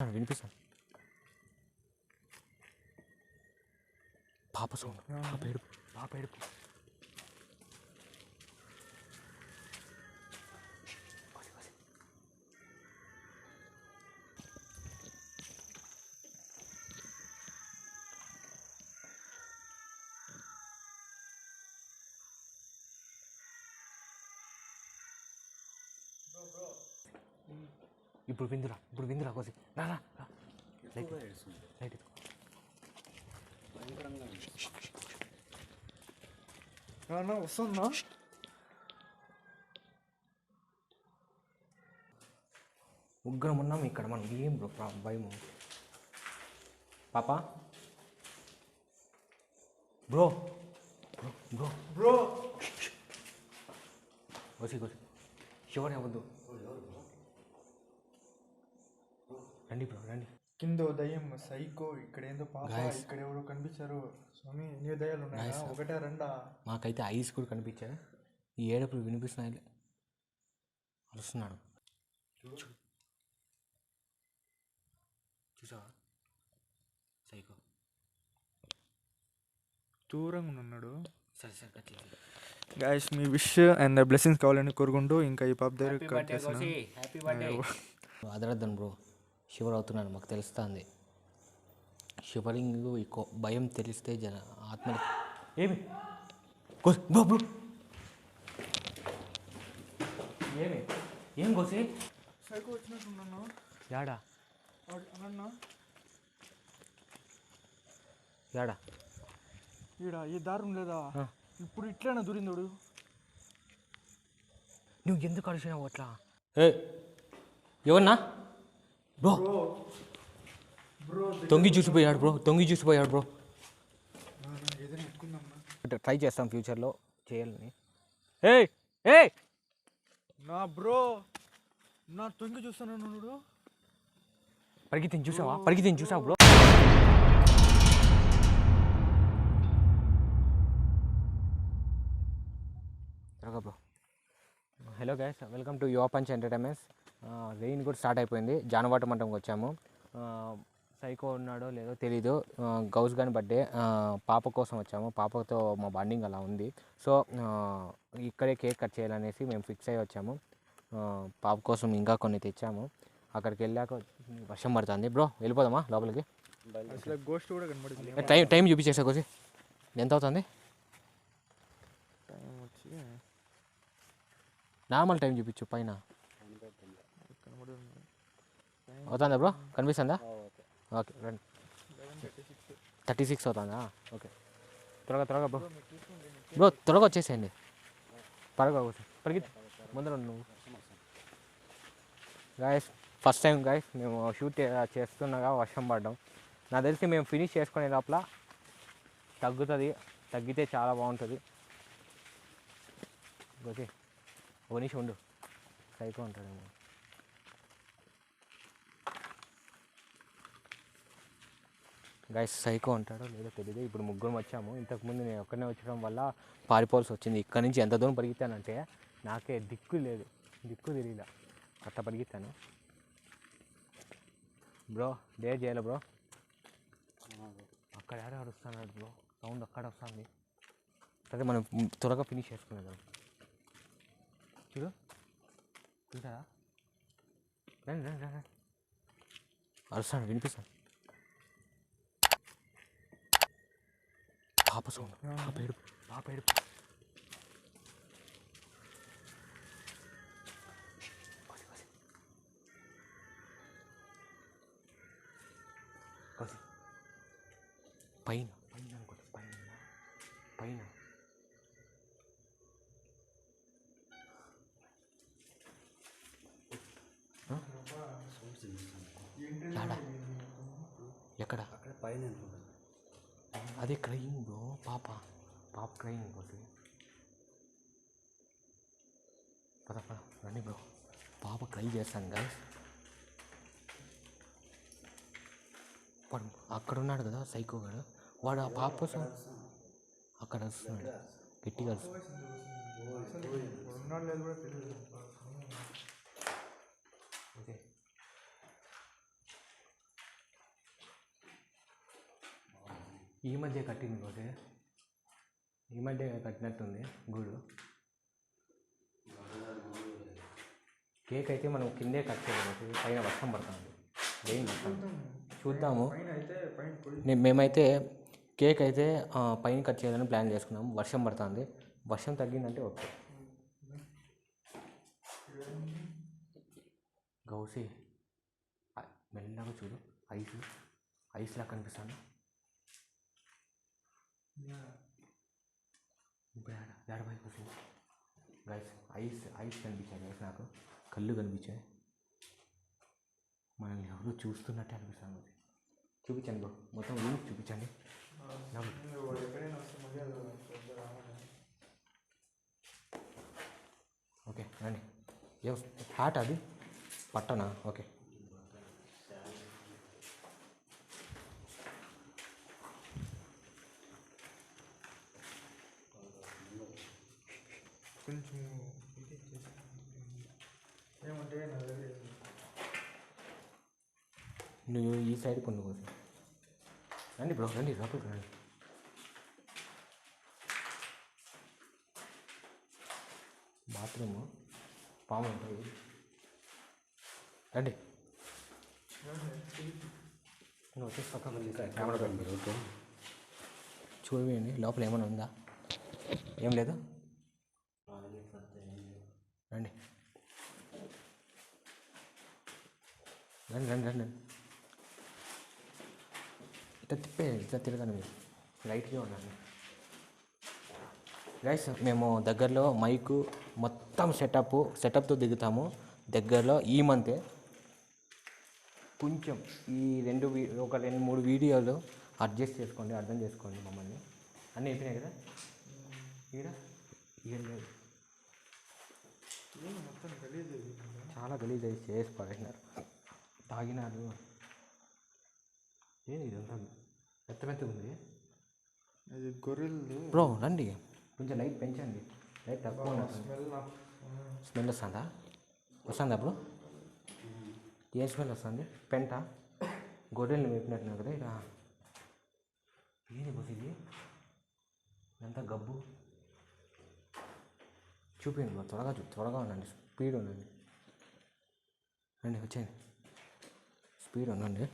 వినిపిస్తాను. పాప సౌండ్, పాప ఏడుపు, పాప ఏడుపు. ఇప్పుడు విందురా కోసి రా లైట్ వస్తున్నా. ముగ్గురం ఉన్నాం ఇక్కడ. మనం ఏం భయము. పాప బ్రో బ్రో బ్రో బ్రో కోసి శివని అవ్వద్దు. రండి బ్రో రండి. కింద దయ్యం సైకో, ఇక్కడ ఏందో పాప, ఇక్కడ ఎవరో కనిపించారు. స్వామి ఎన్ని దయ్యాలు ఉన్నాయా? ఒకటే రెండా? మాకైతే ఐస్ కూడా కనిపించాయి. ఈ ఏడుపులు వినిపిస్తున్నాయి. అరుస్తున్నాడు. చూసావా సైకో దూరంగా ఉన్నాడు. సరే guys me wish and blessings కావాలని కోరుకుంటూ ఇంకా ఈ పాప దగ్గర అదరద్దాను బ్రో. షివర్ అవుతున్నాను, మాకు తెలుస్తుంది. షివరింగ్ భయం తెలిస్తే ఆత్మ ఏమి బ్రో బ్రో ఏం కోసి సైకో వచ్చినట్టున్నాను. యాడా ఈడ ఈ దారం లేదా? ఇప్పుడు ఇట్లనే దూరిందోడు. నువ్వు ఎందుకు అడిచినావు అట్లా? ఎవరన్నా బ్రో? తొంగి చూసిపోయాడు బ్రో. ట్రై చేస్తాం ఫ్యూచర్లో చేయాలని. నా బ్రో నా తొంగి చూస్తాను. పరిగెత్తిని చూసావా bro? Bro hello guys, welcome to యువ పంచ్ ఎంటర్టైన్మెంట్స్. రెయిన్ కూడా స్టార్ట్ అయిపోయింది. జానవాట మంటంకి వచ్చాము. సైకో ఉన్నాడో లేదో తెలీదు. గౌస్ గాని బర్త్డే, పాప కోసం వచ్చాము. పాపతో మా బాండింగ్ అలా ఉంది. సో ఇక్కడే కేక్ కట్ చేయాలనేసి మేము ఫిక్స్ అయ్యి వచ్చాము. పాప కోసం ఇంకా కొన్ని తెచ్చాము. అక్కడికి వెళ్ళాక వర్షం పడుతుంది. బ్రో వెళ్ళిపోదామా లోపలికి? గోస్ట్ కూడా కనబడింది. టైం చూపించేసా కోసి. ఎంత అవుతుంది? టైం వచ్చి నార్మల్ టైం చూపించు. పైన అవుతుందా బ్రో? కనిపిస్తుందా? ఓకే రండి. 36 అవుతుందా? ఓకే త్వరగా బ్రో త్వరగా వచ్చేసేయండి. పరిగెత్తి ముందర నువ్వు. గాయస్ ఫస్ట్ టైం గాయస్ మేము షూట్ చేస్తున్నాగా వర్షం పడడం. నాకు తెలిసి మేము ఫినిష్ చేసుకునే లోపల తగ్గితే చాలా బాగుంటుంది. ఓకే ఒక నిమిషం ఉండు. సైకో ఉంటాడేమో. గైస్ సైకో అంటాడో లేదో తెలియదు. ఇప్పుడు ముగ్గురం వచ్చాము. ఇంతకుముందు నేను ఒక్కనే వచ్చడం వల్ల పారిపోవాల్సి వచ్చింది. ఇక్కడ నుంచి ఎంత దూరం పరిగెత్తానంటే నాకే దిక్కు తెలియదు. అట్లా పరిగెత్తాను. బ్రో డేర్ చేయాలి బ్రో. అక్కడ యారో అరుస్తున్నాడు బ్రో. సౌండ్ అక్కడ వస్తుంది. సరే మనం త్వరగా ఫినిష్ చేసుకునేదాం. చూడు చూసారా? రండి అరుస్తాను, వినిపిస్తాను. పాప సౌండ్, పాప ఏడుపు. పైన అనుకోండి. పైన ఎక్కడ? అదే క్రయింగ్ బ్రో. పాప క్రయింగ్ కోసి. పద రండి బ్రో. పాప క్రై చేస్తాను గైస్. వాడు అక్కడ ఉన్నాడు కదా సైకో గాడు. వాడు ఆ పాప కోసం అక్కడ వస్తున్నాడు గట్టిగా. ఓకే ఈ మధ్య కట్టింది ఒకటి, ఈ మధ్య కట్టినట్టుంది గూడు. కేక్ అయితే మనం కిందే కట్ చేయలేదు, పైన వర్షం పడుతుంది, రెయిన్ పడుతుంది. చూద్దాము. మేమైతే కేక్ అయితే పైన కట్ చేయాలని ప్లాన్ చేసుకున్నాము. వర్షం పడుతుంది, వర్షం తగ్గిందంటే ఓకే. గౌసి మెల్లగా చూడు, ఐస్ లా కనిపిస్తాను. ఇప్పుడు ఏడబై కూర్చో గైస్, ఐస్ కనిపించాయి గైస్, నాకు కళ్ళు కనిపించాయి. మనల్ని ఎవరు చూస్తున్నట్టే అనిపిస్తాను. చూపించండి బ్రో, మొత్తం ఊరికి చూపించండి. ఓకే రండి. ఏ హ్యాట్ అది పట్టనా? ఓకే. కొంచెం ఏమంటే నువ్వు ఈ సైడ్ కొన్ని కోసం రండి బ్రో, రండి లోపలికి రండి. బాత్రూము పాము ఉంటాయి, రండి. నువ్వు వచ్చేసి పక్కన కెమెరా పెట్టి మీరు ఓకే చూడండి, లోపల ఏమైనా ఉందా? ఏం లేదు, రండి రండి రండి రండి. ఇట్లా తిప్పే, ఇట్లా తిరగండి మీరు, లైట్గా ఉండండి గైస్. మేము దగ్గరలో మైకు మొత్తం సెటప్తో దిగుతాము దగ్గరలో ఈ మంతే. కొంచెం ఈ ఒక 2-3 వీడియోలు అడ్జస్ట్ చేసుకోండి, అర్థం చేసుకోండి మమ్మల్ని. అన్నీ అయిపోయినాయి కదా, ఏం లేదు, మొత్తం గలీజ్ చాలా గలీజ్ అయ్యి చేసి పడేసినారు, తాగినారు. ఏంది ఇదంతా మెత్తగా ఉంది? అది గొర్రెలు బ్రో రండి, కొంచెం లైట్ పెంచండి, లైట్ తక్కువ స్మెల్ వస్తుందా? వస్తుందా బ్రో? ఏ స్మెల్ వస్తుంది? పెంట గొర్రెల్ని మేపినట్టున్నారు కదా ఇక్కడ. ఏంది బస్ ఇది? ఇదంతా గబ్బు. చూపించండి బ్రో, త్వరగా ఉండండి, స్పీడ్ ఉండండి. రండి వచ్చేయండి, స్పీడ్ ఉండండి.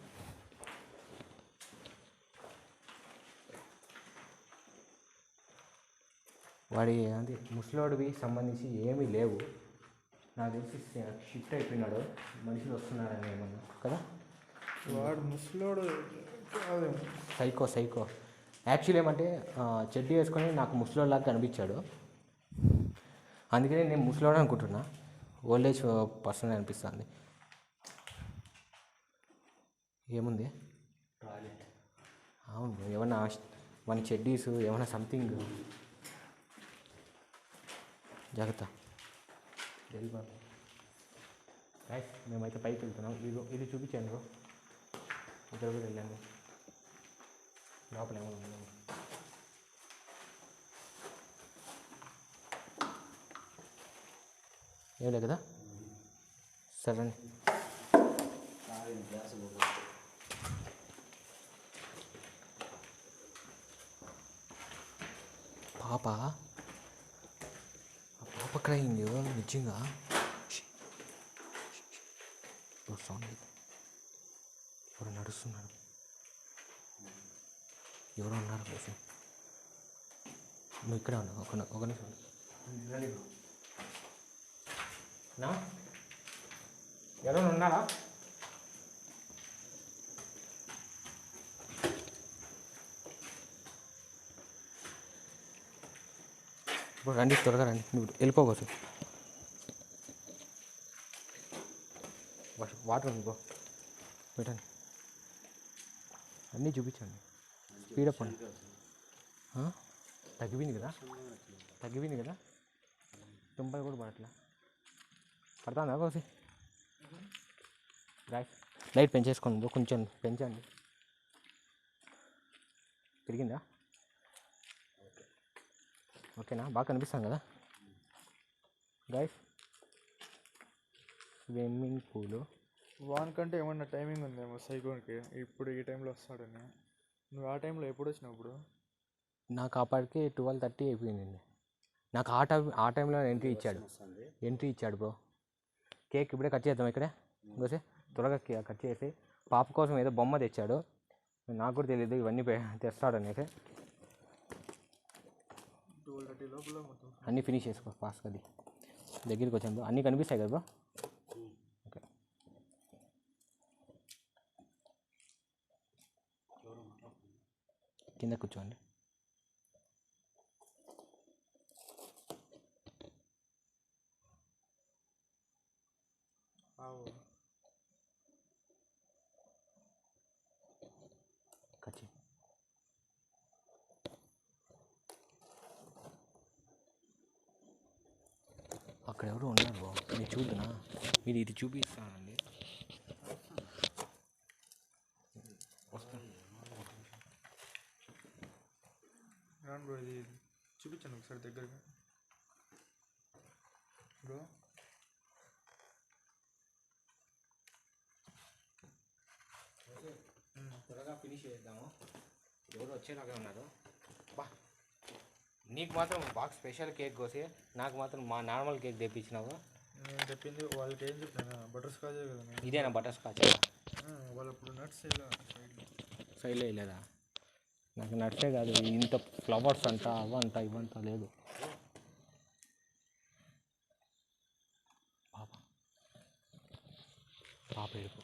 వాడి అది ముసలోడివి సంబంధించి ఏమీ లేవు నాకు తెలిసి. షిఫ్ట్ అయిపోయినాడు, మనుషులు వస్తున్నారని ఏమన్నా కదా. వాడు ముసలోడు సైకో యాక్చువల్లీ ఏమంటే చెడ్డీ వేసుకొని నాకు ముసలోడిలాగా కనిపించాడు, అందుకనే నేను ముసలోడు అనుకుంటున్నా, ఓల్డ్ ఏజ్ పర్సన్ అనిపిస్తుంది. ఏముంది? అవును, ఏమన్నా మన చెడ్డీస్ ఏమన్నా సంథింగ్. జాగ్రత్త వెళ్ళిపోతాం. మేమైతే పైకి వెళ్తున్నాం. ఇది చూపించాను బ్రో, ఇక్కడ కూడా వెళ్ళండి, లోపల ఏమైనా ఉందండి. ఏం లేదు కదా, సరే రండి. పాప క్రైంగ్ నిజంగా. సౌండ్ ఎవరు నడుస్తున్నారు, ఎవరో ఉన్నారు కోసం. నువ్వు ఇక్కడే ఉన్నావు, ఒక నిమిషం నా ఎవరైనా ఉన్నారా? ఇప్పుడు రండి, త్వరగా రండి, నువ్వు వెళ్ళిపోవచ్చు. వాటర్ ఉంది బ్రో, పెట్టండి, అన్నీ చూపించండి, స్పీడప్ అండి. తగ్గిపోయింది కదా, తుంపలు కూడా పడట్లా. పడుతుందా కోసి? లైట్ పెంచేసుకోండి బ్రో, కొంచెం పెంచండి. తిరిగిందా? ఓకేనా, బాగా కనిపిస్తాను కదా గైస్. స్విమ్మింగ్ పూలు వానికంటే ఏమన్నా టైమింగ్ ఉందేమో సైకోన్కి, ఇప్పుడు ఈ టైంలో వస్తాడని. నువ్వు ఆ టైంలో ఎప్పుడు వచ్చినావు ఇప్పుడు? నాకు అప్పటికి 12:30 అయిపోయిందండి. నాకు ఆ టైంలో ఎంట్రీ ఇచ్చాడు బ్రో. కేక్ ఇప్పుడే కట్ చేద్దాం ఇక్కడే ఇంకోసే త్వరగా కట్ చేసి పాప కోసం ఏదో బొమ్మ తెచ్చాడు. నాకు కూడా తెలియదు ఇవన్నీ తెస్తాడు అనేసి. 12:30 లోపల మొత్తం అన్నీ ఫినిష్ చేసుకో ఫాస్ట్గా. అది దగ్గరికి వచ్చాను బ్రో. అన్నీ కనిపిస్తాయి కదా బ్రో? ఓకే. కింద కూర్చోండి. కట్ చేయి. అక్కడ ఎవరు ఉన్నారు బ్రో, మీరు చూద్దునా? మీరు ఇది చూపిస్తానండి. రాను బ్రో, ఇది చూపించాను ఒకసారి దగ్గరగా బ్రో. త్వరగా ఫినిష్ చేద్దాము. ఎవరు వచ్చేలాగా ఉన్నారు. బా, నీకు మాత్రం బాక్స్ స్పెషల్ కేక్ కోసి నాకు మాత్రం మా నార్మల్ కేక్ తెప్పించినావు. నేను చెప్పింది వాళ్ళకి ఏం చెప్పినా, బటర్ స్కాచ్ కదా. ఇదేనా బటర్ స్కాచ్? వాళ్ళు అప్పుడు నట్స్ సైడ్లో వేయలేదా? నాకు నట్సే కాదు, ఇంత ఫ్లవర్స్ అంట అవంట ఇవంతా లేదు. పాప ఏడుపు.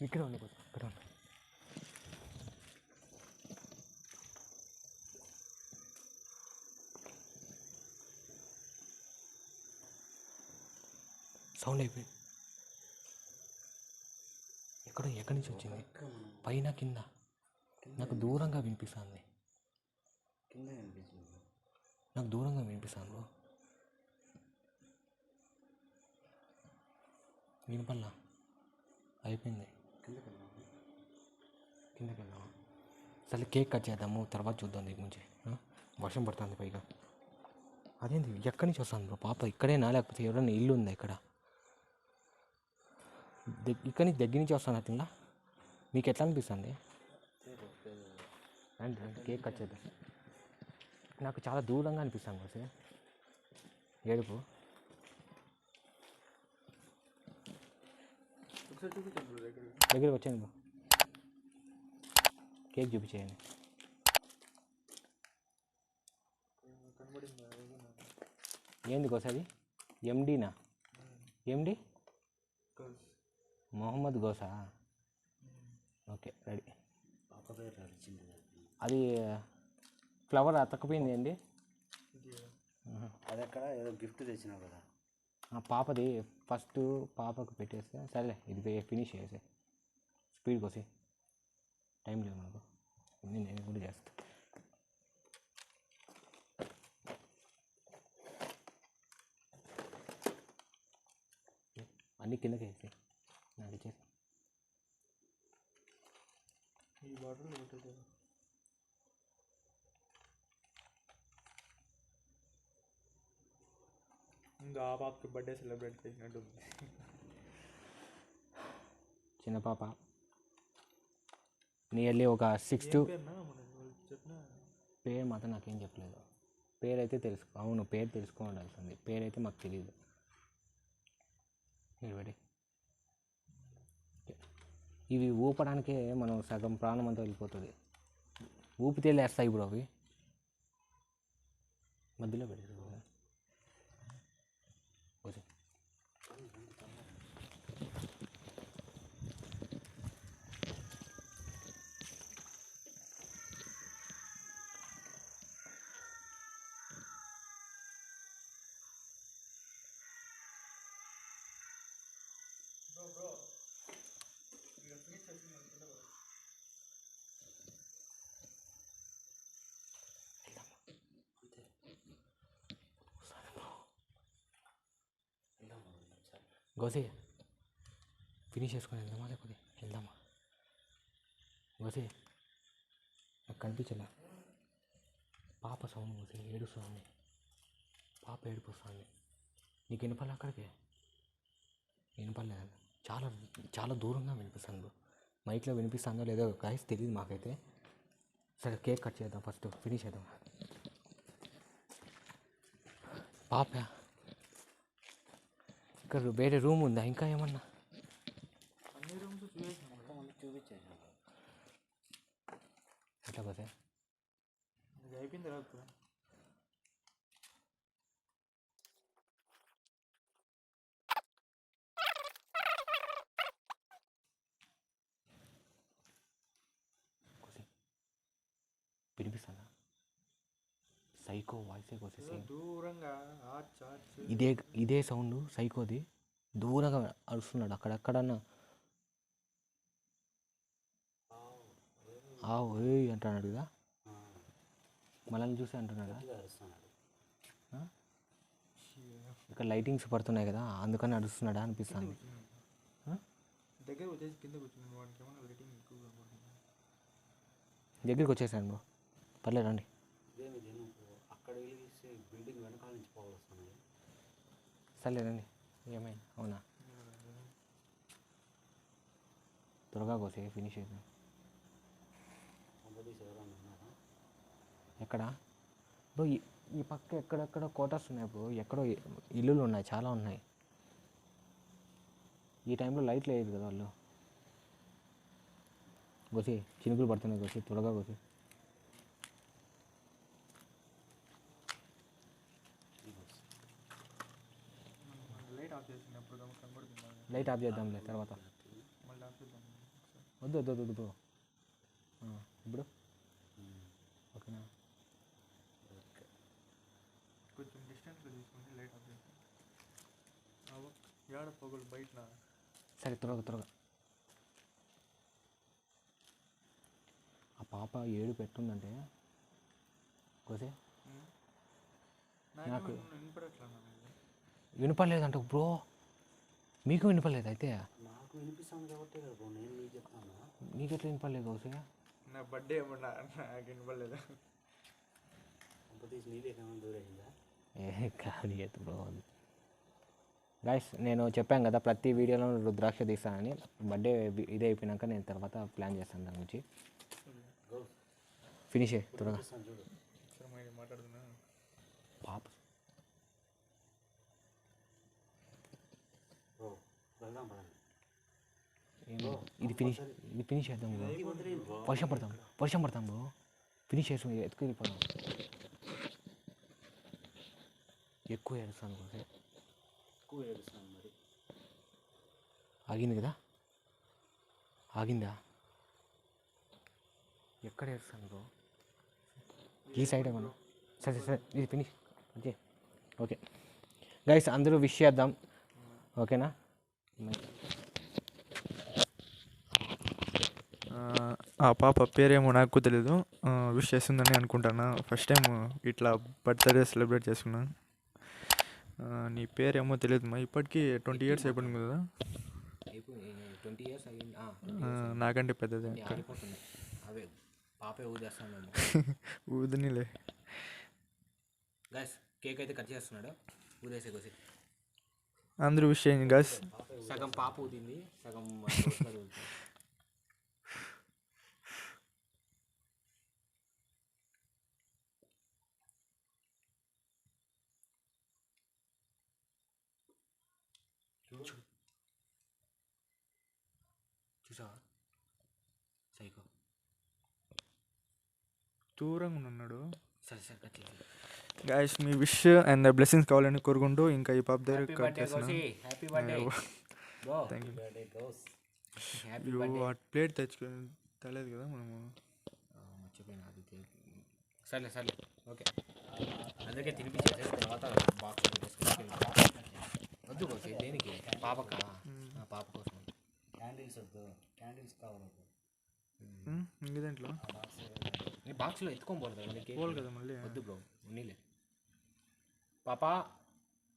ఇక్కడ ఉండి ఇక్కడ ఉండి. సౌండ్ అయిపోయింది. ఎక్కడి నుంచి వచ్చింది? పైన కింద? నాకు దూరంగా వినిపిస్తుంది. నాకు దూరంగా వినిపిస్తాను. వినపల్లా. అయిపోయింది. కిందకి వెళ్దామా? సరే కేక్ కట్ చేద్దాము, తర్వాత చూద్దాం దీని గురించి. వర్షం పడుతుంది పైగా. అదేంటి ఎక్కడి నుంచి వస్తాను బ్రో? పాప ఇక్కడేనా లేకపోతే ఎవరైనా ఇల్లు ఉందా ఇక్కడ? ఇక్కడి నుంచి దగ్గర నుంచి వస్తాను అట్లా. మీకు ఎట్లా అనిపిస్తుంది? రండి కేక్ కట్ చేద్దాం. నాకు చాలా దూరంగా అనిపిస్తాను కదా సార్ ఏడుపు. దగ్గరికి వచ్చాను బ్రో. కేక్ చూపించేయండి. ఏంది గోసాది? ఎండీనా? ఎండి మొహమ్మద్ గోసా? Okay ready. అది ఫ్లవర్ అతకపోయింది అండి. అది ఎక్కడ ఏదో గిఫ్ట్ తెచ్చినావు కదా? పాపది ఫస్ట్ పాపకు పెట్టేస్తే సరేలే, ఇది ఫినిష్ చేసే. స్పీడ్ కోసి టైం లేదు మనకు. నేను కూడా చేస్తా. అన్నీ కిందకి వేసి నాకు ఇచ్చేసి. ఈ బాటిల్ పెట్టేది ఇంకా ఆ పాపకి బర్త్డే సెలబ్రేట్ చేసినట్టు చిన్న పాప నియర్లీ ఒక 6 to చెప్పిన పేరు మాత్రం నాకేం చెప్పలేదు. పేరు అయితే అవును పేరు తెలుసుకోవాల్సింది. పేరు అయితే మాకు తెలియదు. నిలబడి ఇవి ఊపడానికే మనం సగం ప్రాణం అంతా వెళ్ళిపోతుంది. ఊపితే లేస్తాయి ఇప్పుడు అవి. మధ్యలో పెట్టేది గోసి ఫినిష్ చేసుకొని వెళ్దామా లేకపోతే వెళ్దామా? గోసి నాకు కనిపించలే. పాప సౌండ్ గోసి ఏడుస్తుంది. పాప ఏడిపోతుంది. నీకు వినపడలే అక్కడికి? వినపడలేదు. చాలా చాలా దూరంగా వినిపిస్తుంది బ్రో. మైక్లో వినిపిస్తుందో లేదో గాయస్ తెలియదు మాకైతే. సరే కేక్ కట్ చేద్దాం, ఫస్ట్ ఫినిష్ చేద్దాం. పాప ఇక్కడ వేరే రూమ్ ఉందా ఇంకా ఏమన్నా? అన్ని రూమ్స్ చూసేసాను. చూపించేసాను. ఎట్లా పోతే ఇది అయిపోయిన తర్వాత వినిపిస్తుందా? సైకో వాయిసే కోసేసి దూరంగా ఇదే సౌండ్ సైకోది. దూరంగా అరుస్తున్నాడు. అక్కడెక్కడన్నా ఏయ్ అంటున్నాడు కదా, మనల్ని చూసి అంటున్నాడా? ఇక్కడ లైటింగ్స్ పడుతున్నాయి కదా అందుకని అరుస్తున్నాడా అనిపిస్తుంది. దగ్గర వచ్చేసి కింద కూర్చున్నాను. వాడికి ఏమన్నా రేటింగ్ ఎక్కువగా పడుతుంది. దగ్గరికి వచ్చేసాను బ్రో, పర్లేదు రండి. అక్కడ వెలిగిస్తే బిల్డింగ్ వెనకాల నుంచి పోవాలి వస్తున్నాయి. సర్లేదండి. ఏమైంది? అవునా, త్వరగా కోసే ఫినిష్ చేద్దాం. ఎక్కడ బ్రో? ఈ పక్క ఎక్కడెక్కడ కోటర్స్ ఉన్నాయి బ్రో, ఎక్కడో ఇల్లులు ఉన్నాయి, చాలా ఉన్నాయి. ఈ టైంలో లైట్లు వేయదు కదా వాళ్ళు. కోసి చినుకులు పడుతున్నాయి, కోసి త్వరగా కోసి. లైట్ ఆఫ్ చేసినప్పుడు కనబడుతుంది. లైట్ ఆఫ్ చేద్దాంలే తర్వాత. మళ్ళీ ఆఫ్ చేద్దాం. వద్దు వద్దు వద్దు బ్రో. ఇప్పుడు ఓకేనా? కొంచెం డిస్టెన్స్లో తీసుకుని లైట్ ఆఫ్ చేస్తాం. ఏడ పొగలు బయట. సరే త్వరగా. ఆ పాప ఏడు పెట్టుందంటే కోసే నాకు వినపడలేదంట బ్రో. మీకు వినపడలేదు అయితే? నాకు వినిపిస్తాను కాబట్టి నేను నీకు చెప్తాను. నీకు ఎట్లా వినపడలేదు కోసే? నా బర్త్డే ఏమన్నా నాకు వినపడలేదు. తీసి నీదేమన్నా దూరైందా? కాదు బ్రో. గైస్ నేను చెప్పాను కదా ప్రతి వీడియోలో రుద్రాక్ష తీస్తానని. బర్త్డే ఇదే అయిపోయినాక నేను తర్వాత ప్లాన్ చేస్తాను దాని గురించి. ఫినిష్ త్వరగా. మాట్లాడుతున్నా పాప ఇది ఫినిష్ చేద్దాం బ్రో. వర్షం పడతాం బ్రో. ఫినిష్ చేసి ఎత్తుకెళ్ళిపోదాం. ఎక్కువ ఏడుస్తాను బ్రో. ఎక్కువ ఏడుస్తాను మరి. ఆగింది కదా? ఆగిందా? ఎక్కడ ఏడుస్తాను బ్రో? ఈ సైడ్ ఏమన్నా? సరే ఇది ఫినిష్. ఓకే గైస్ అందరూ విష్ చేద్దాం, ఓకేనా? ఆ పాప పేరేమో నాకు తెలీదు. విష్ చేస్తుందని అనుకుంటాను. ఫస్ట్ టైం ఇట్లా బర్త్డే సెలబ్రేట్ చేసుకున్నాను. నీ పేరేమో తెలియదు మా. ఇప్పటికీ 20 years అయిపోయింది కదా? 20 years అయ్యింది. నాకంటే పెద్దదే. అవే పాపే ఊదేస్తాను. ఊదినిలే. గైస్ కేక్ అయితే కట్ చేస్తున్నాడు. ఊదేసే కోసి అందరూ విష్ చేయండి గైస్. సగం పాప ఊదింది, సగం చూసావా సైకో దూరంగా ఉన్నాడు. సరే కట్ చేసి guys me wish and blessings కావాలని కోరుకుంటూ ఇంకా ఈ పాప దగ్గర కట్ చేస్తున్నాను. Happy birthday bro. Thank you. Happy you birthday. ఆ ప్లేట్ తెచ్చుకొని తెలియదు కదా మనము. మర్చిపోయినా అది. సర్లే ఓకే. అందుకే తినిపించేసే తర్వాత బాక్స్ వద్దు కోసి. దేనికి? పాపక? పాప కోసం క్యాండిల్స్ వద్దు, క్యాండిల్స్ కావాలి. ఇంక దాంట్లో నీ బాక్స్లో ఎత్తుకోబోదు పోవాలి కదా మళ్ళీ. వద్దు బ్రో, ఉన్నీలే. పాపా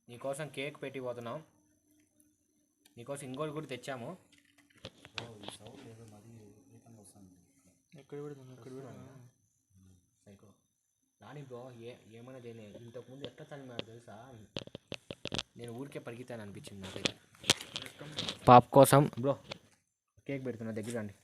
నీకోసం కేక్ పెట్టి పోతున్నాం. నీకోసం ఇంకోటి కూడా తెచ్చాము. సౌండ్ ఏదో మరి వస్తుంది. ఎక్కడ పెడుతుంది? ఎక్కడ పెడుతుంది? సైకో రాని బ్రో ఏమైనా చేయని ఇంతకుముందు ఎట్లా చదివాడు తెలుసా, నేను ఊరికే పరిగెత్తాను అనిపించింది నాకైతే. పాప్ కోసం బ్రో కేక్ పెడుతున్నా దగ్గర రండి.